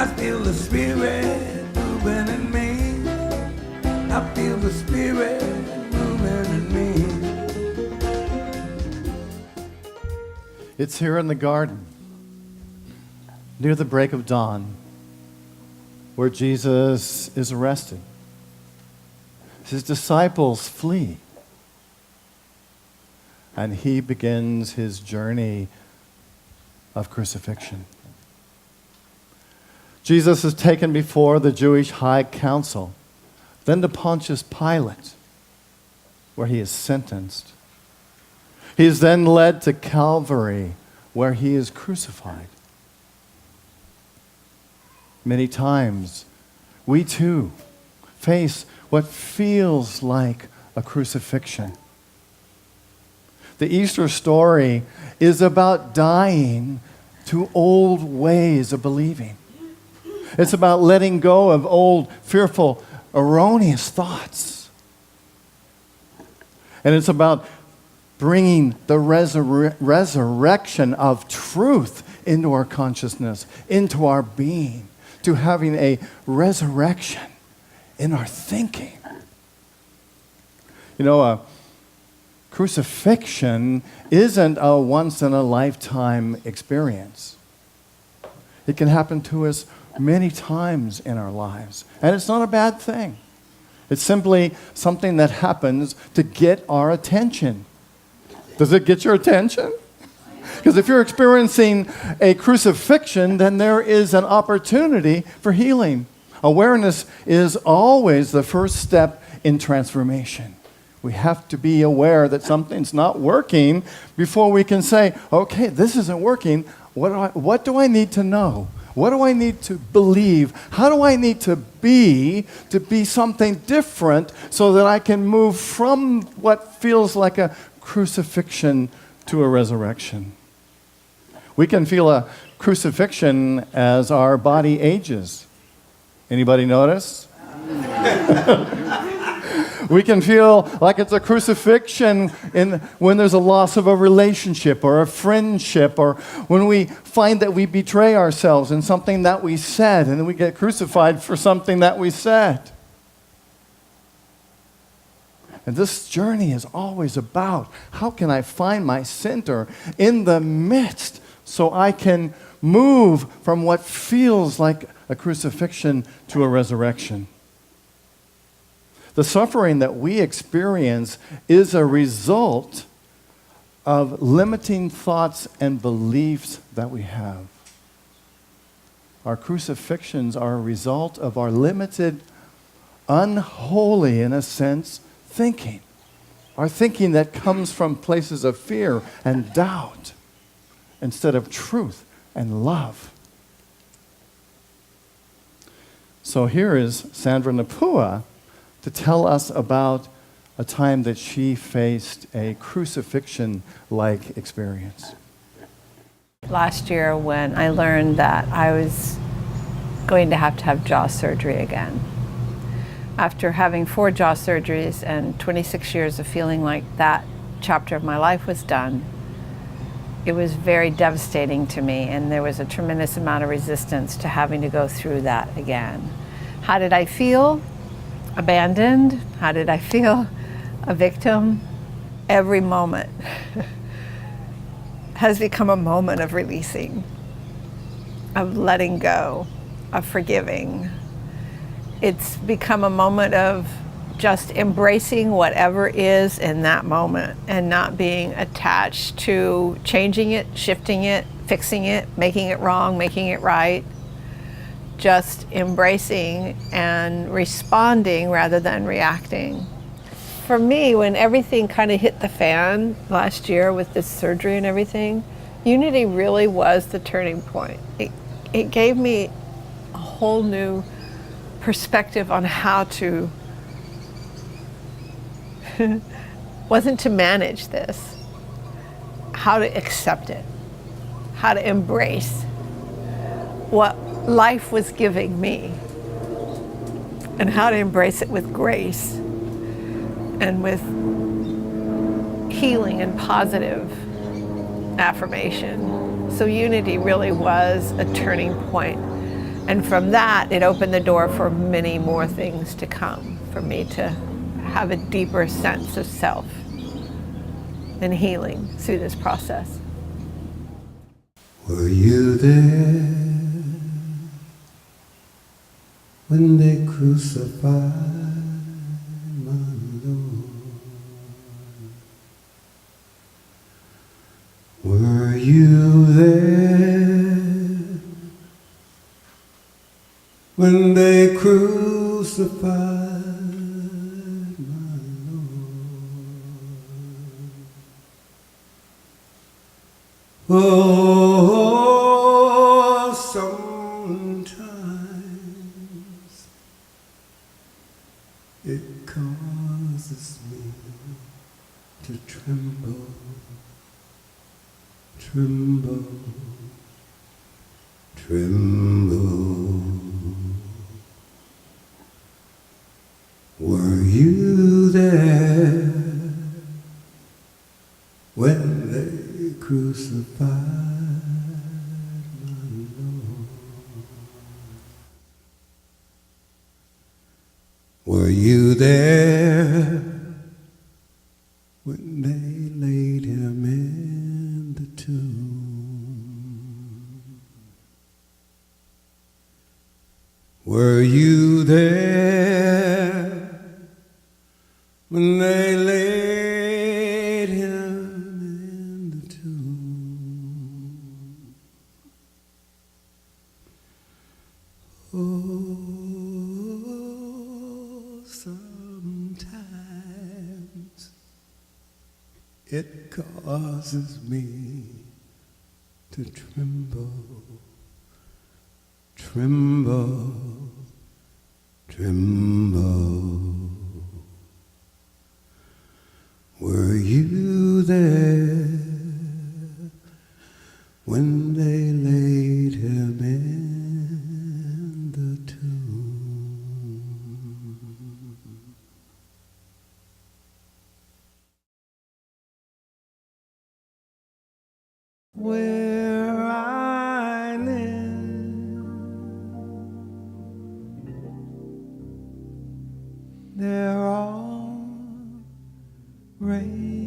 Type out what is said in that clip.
I feel the Spirit moving in me. I feel the Spirit moving in me. It's here in the garden, near the break of dawn, where Jesus is arrested. His disciples flee, and he begins his journey of crucifixion. Jesus is taken before the Jewish high council, then to Pontius Pilate, where he is sentenced. He is then led to Calvary, where he is crucified. Many times, we too face what feels like a crucifixion. The Easter story is about dying to old ways of believing. It's about letting go of old, fearful, erroneous thoughts. And it's about bringing the resurrection of truth into our consciousness, into our being, to having a resurrection in our thinking. You know, a crucifixion isn't a once-in-a-lifetime experience. It can happen to us many times in our lives, and it's not a bad thing. It's simply something that happens to get our attention. Does it get your attention? Because if you're experiencing a crucifixion, then there is an opportunity for healing. Awareness is always the first step in transformation. We have to be aware that something's not working before we can say, okay, this isn't working. What do I need to know? What do I need to believe? How do I need to be something different so that I can move from what feels like a crucifixion to a resurrection? We can feel a crucifixion as our body ages. Anybody notice? We can feel like it's a crucifixion when there's a loss of a relationship or a friendship, or when we find that we betray ourselves in something that we said, and then we get crucified for something that we said. And this journey is always about, how can I find my center in the midst so I can move from what feels like a crucifixion to a resurrection? The suffering that we experience is a result of limiting thoughts and beliefs that we have. Our crucifixions are a result of our limited, unholy, in a sense, thinking. Our thinking that comes from places of fear and doubt instead of truth and love. So here is Sandra Napua to tell us about a time that she faced a crucifixion-like experience. Last year, when I learned that I was going to have jaw surgery again. After having 4 jaw surgeries and 26 years of feeling like that chapter of my life was done, it was very devastating to me, and there was a tremendous amount of resistance to having to go through that again. How did I feel? Abandoned? How did I feel? A victim? Every moment has become a moment of releasing, of letting go, of forgiving. It's become a moment of just embracing whatever is in that moment and not being attached to changing it, shifting it, fixing it, making it wrong, making it right. Just embracing and responding rather than reacting. For me, when everything kind of hit the fan last year with this surgery and everything, Unity really was the turning point. It gave me a whole new perspective on how to, wasn't to manage this, how to accept it, how to embrace what life was giving me, and how to embrace it with grace and with healing and positive affirmation. So Unity really was a turning point. And from that, it opened the door for many more things to come, for me to have a deeper sense of self and healing through this process. Were you there when they crucified my Lord? Were you there when they crucified my Lord? Oh, sometimes it causes me to tremble, tremble, tremble. Were you there when they crucified my Lord? Were you there when they laid him in the tomb? Were you there when they laid him in the tomb? Oh, sometimes it causes me to tremble, tremble, tremble. Were you there when they laid him in the tomb? Where I live, there are rain.